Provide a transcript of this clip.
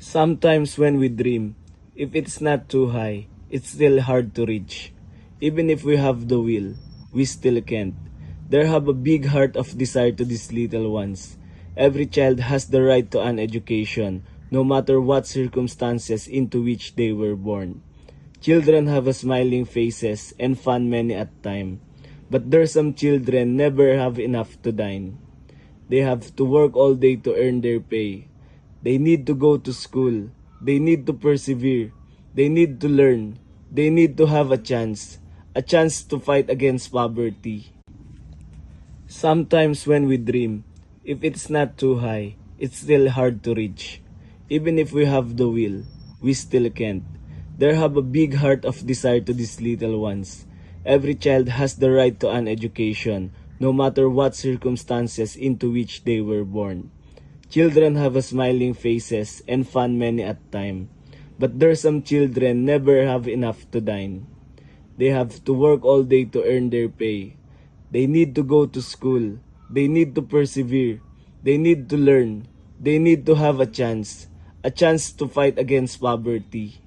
Sometimes when we dream, if it's not too high, it's still hard to reach. Even if we have the will, we still can't. They have a big heart of desire to these little ones. Every child has the right to an education, no matter what circumstances into which they were born. Children have a smiling faces and fun many at time. But there's some children never have enough to dine. They have to work all day to earn their pay. They need to go to school. They need to persevere. They need to learn. They need to have a chance to fight against poverty. Sometimes when we dream, if it's not too high, it's still hard to reach. Even if we have the will, we still can't. They have a big heart of desire to these little ones. Every child has the right to an education, no matter what circumstances into which they were born. Children have a smiling faces and fun many at time. But there's some children never have enough to dine. They have to work all day to earn their pay. They need to go to school. They need to persevere. They need to learn. They need to have a chance to fight against poverty.